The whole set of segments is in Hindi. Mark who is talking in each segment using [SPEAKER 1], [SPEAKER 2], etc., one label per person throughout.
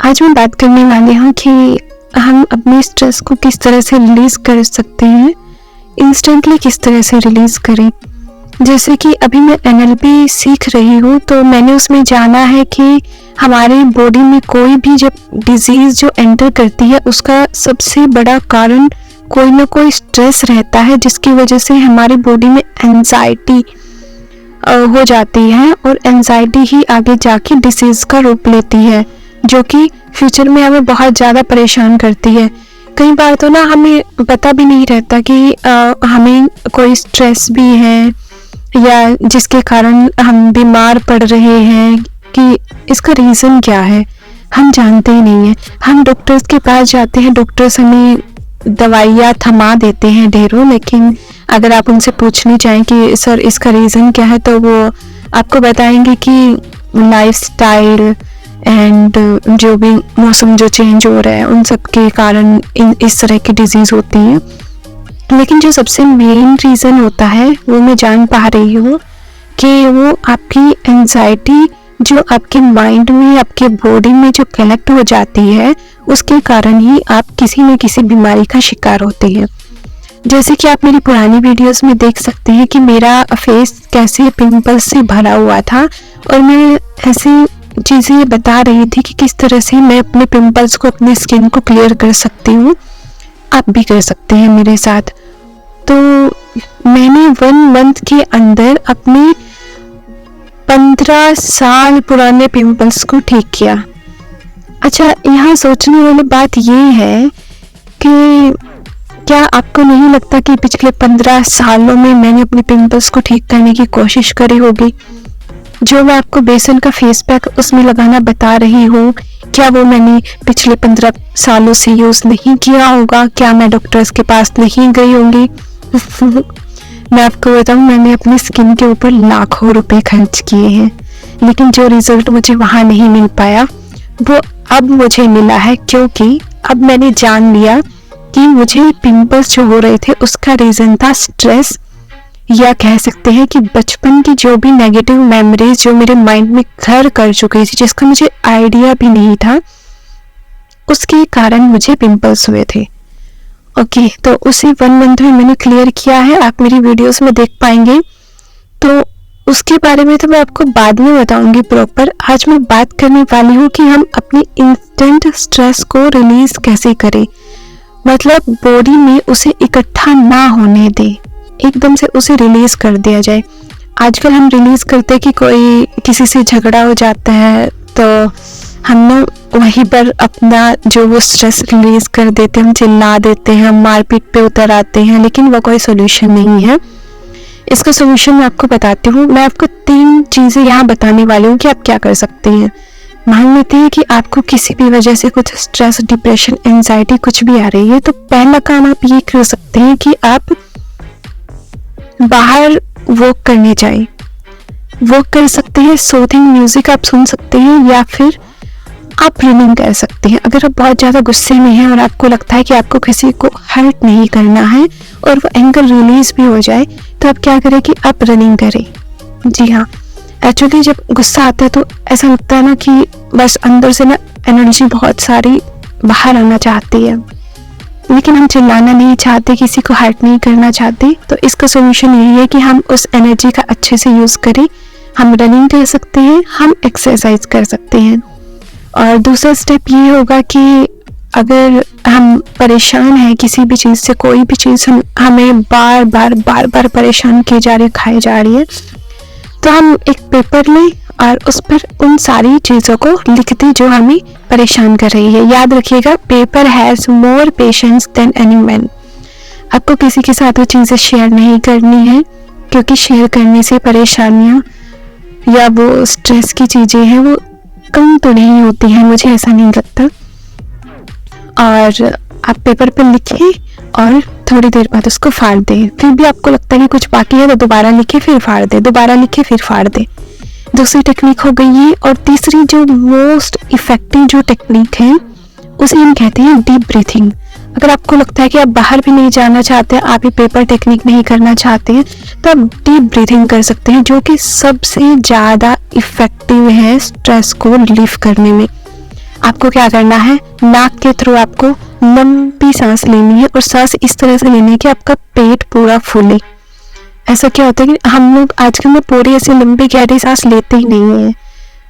[SPEAKER 1] आज मैं बात करने वाली हूँ कि हम अपने स्ट्रेस को किस तरह से रिलीज़ कर सकते हैं, इंस्टेंटली किस तरह से रिलीज़ करें। जैसे कि अभी मैं NLP सीख रही हूँ, तो मैंने उसमें जाना है कि हमारे बॉडी में कोई भी जब डिजीज़ जो एंटर करती है, उसका सबसे बड़ा कारण कोई ना कोई स्ट्रेस रहता है, जिसकी वजह से हमारी बॉडी में एंजाइटी हो जाती है और एंजाइटी ही आगे जाके डिसीज़ का रूप लेती है, जो कि फ्यूचर में हमें बहुत ज़्यादा परेशान करती है। कई बार तो ना हमें पता भी नहीं रहता कि हमें कोई स्ट्रेस भी है या जिसके कारण हम बीमार पड़ रहे हैं, कि इसका रीज़न क्या है हम जानते ही नहीं है। हम डॉक्टर्स के पास जाते हैं, डॉक्टर्स हमें दवाइयाँ थमा देते हैं ढेरों, लेकिन अगर आप उनसे पूछने चाहें कि सर इसका रीज़न क्या है, तो वो आपको बताएंगे कि लाइफस्टाइल एंड जो भी मौसम जो चेंज हो रहा है उन सब के कारण इस तरह की डिजीज़ होती है। लेकिन जो सबसे मेन रीज़न होता है वो मैं जान पा रही हूँ कि वो आपकी एंजाइटी जो आपके माइंड में, आपके बॉडी में जो कलेक्ट हो जाती है, उसके कारण ही आप किसी न किसी बीमारी का शिकार होते हैं। जैसे कि आप मेरी पुरानी वीडियोस में देख सकते हैं कि मेरा फेस कैसे पिंपल्स से भरा हुआ था, और मैं ऐसी चीज़ें बता रही थी कि किस तरह से मैं अपने पिंपल्स को, अपने स्किन को क्लियर कर सकती हूँ। आप भी कर सकते हैं मेरे साथ। तो मैंने 1 मंथ के अंदर अपने 15 साल पुराने पिंपल्स को ठीक किया। अच्छा, यहाँ सोचने वाली बात ये है कि क्या आपको नहीं लगता कि पिछले 15 सालों में मैंने अपने पिंपल्स को ठीक करने की कोशिश करी होगी? जो मैं आपको बेसन का फेस पैक उसमें लगाना बता रही हूँ, क्या वो मैंने पिछले 15 सालों से यूज़ नहीं किया होगा? क्या मैं डॉक्टर्स के पास नहीं गई होंगी? मैं आपको बताऊँ, मैंने अपनी स्किन के ऊपर लाखों रुपए खर्च किए हैं, लेकिन जो रिजल्ट मुझे वहाँ नहीं मिल पाया वो अब मुझे मिला है, क्योंकि अब मैंने जान लिया कि मुझे पिंपल्स जो हो रहे थे उसका रीज़न था स्ट्रेस, या कह सकते हैं कि बचपन की जो भी नेगेटिव मेमोरीज जो मेरे माइंड में घर कर चुकी थी, जिसका मुझे आइडिया भी नहीं था, उसके कारण मुझे पिंपल्स हुए थे। ओके, तो उसी 1 मंथ में मैंने क्लियर किया है, आप मेरी वीडियोस में देख पाएंगे। तो उसके बारे में तो मैं आपको बाद में बताऊंगी प्रॉपर। आज मैं बात करने वाली हूँ कि हम अपनी इंस्टेंट स्ट्रेस को रिलीज कैसे करें, मतलब बॉडी में उसे इकट्ठा ना होने दें, एकदम से उसे रिलीज कर दिया जाए। आजकल हम रिलीज करते हैं कि कोई किसी से झगड़ा हो जाता है, तो हम ना वहीं पर अपना जो वो स्ट्रेस रिलीज कर देते हैं, हम चिल्ला देते हैं, हम मारपीट पे उतर आते हैं, लेकिन वो कोई सोल्यूशन नहीं है। इसका सोल्यूशन मैं आपको बताती हूँ। मैं आपको 3 चीज़ें यहाँ बताने वाली हूँ कि आप क्या कर सकते हैं। मान लेते हैं कि आपको किसी भी वजह से कुछ स्ट्रेस, डिप्रेशन, एंजाइटी कुछ भी आ रही है, तो पहला काम आप ये कर सकते हैं कि आप बाहर वॉक करने जाएं। वॉक कर सकते हैं, सूथिंग म्यूजिक आप सुन सकते हैं, या फिर आप रनिंग कर सकते हैं। अगर आप बहुत ज़्यादा गुस्से में हैं और आपको लगता है कि आपको किसी को हर्ट नहीं करना है और वो एंगर रिलीज भी हो जाए, तो आप क्या करें कि आप रनिंग करें। जी हाँ, एक्चुअली जब गुस्सा आता है तो ऐसा लगता है ना कि बस अंदर से ना एनर्जी बहुत सारी बाहर आना चाहती है, लेकिन हम चिल्लाना नहीं चाहते, किसी को हर्ट नहीं करना चाहते। तो इसका सोल्यूशन यही है कि हम उस एनर्जी का अच्छे से यूज़ करें। हम रनिंग कर सकते हैं, हम एक्सरसाइज कर सकते हैं। और दूसरा स्टेप ये होगा कि अगर हम परेशान हैं किसी भी चीज़ से, कोई भी चीज़ हमें बार बार परेशान की जा रही है, खाई जा रही है, तो हम एक पेपर लें और उस पर उन सारी चीज़ों को लिख दें जो हमें परेशान कर रही है। याद रखिएगा, paper has more patience than any man. आपको किसी के साथ वो चीज़ें शेयर नहीं करनी है, क्योंकि शेयर करने से परेशानियाँ या वो स्ट्रेस की चीज़ें हैं वो कम तो नहीं होती हैं, मुझे ऐसा नहीं लगता। और आप पेपर पर लिखें और थोड़ी देर बाद उसको फाड़ दें। फिर भी आपको लगता है कि कुछ बाकी है तो दोबारा लिखें, फिर फाड़ दें, दोबारा लिखें, फिर फाड़ दें। दूसरी टेक्निक हो गई है। और तीसरी जो मोस्ट इफेक्टिव जो टेक्निक है उसे हम कहते हैं डीप ब्रीथिंग। अगर आपको लगता है कि आप बाहर भी नहीं जाना चाहते, आप ये पेपर टेक्निक नहीं करना चाहते हैं, तो आप डीप ब्रीथिंग कर सकते हैं, जो कि सबसे ज़्यादा इफेक्टिव है स्ट्रेस को रिलीफ करने में। आपको क्या करना है, नाक के थ्रू आपको लंबी सांस लेनी है और सांस इस तरह से लेनी है कि आपका पेट पूरा फूले। ऐसा क्या होता है कि हम लोग आजकल में पूरी ऐसी लंबी गहरी सांस लेते ही नहीं है।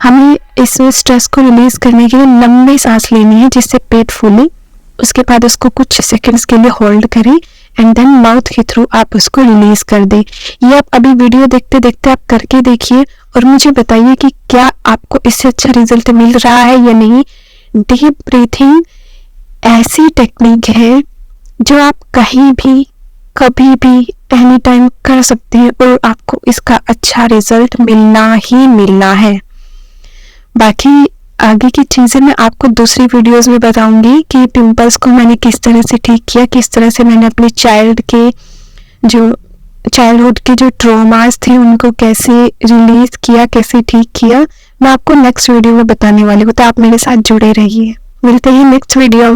[SPEAKER 1] हमें इस स्ट्रेस को रिलीज करने के लिए लंबी सांस लेनी है जिससे पेट फूले। उसके बाद उसको कुछ सेकंड्स के लिए होल्ड करें एंड देन माउथ के थ्रू आप उसको रिलीज कर दें। ये आप अभी वीडियो देखते देखते आप करके देखिए और मुझे बताइए कि क्या आपको इससे अच्छा रिजल्ट मिल रहा है या नहीं। डीप ब्रीथिंग ऐसी टेक्निक है जो आप कहीं भी कभी भी एनी टाइम कर सकते हैं और आपको इसका अच्छा रिजल्ट मिलना ही मिलना है। बाकी आगे की चीज़ें मैं आपको दूसरी वीडियोस में बताऊंगी कि पिंपल्स को मैंने किस तरह से ठीक किया, किस तरह से मैंने अपने चाइल्डहुड के जो ट्रॉमास थे उनको कैसे रिलीज किया, कैसे ठीक किया। मैं आपको नेक्स्ट वीडियो में बताने वाली हूँ, तो आप मेरे साथ जुड़े रहिए। मिलते हैं नेक्स्ट वीडियो में।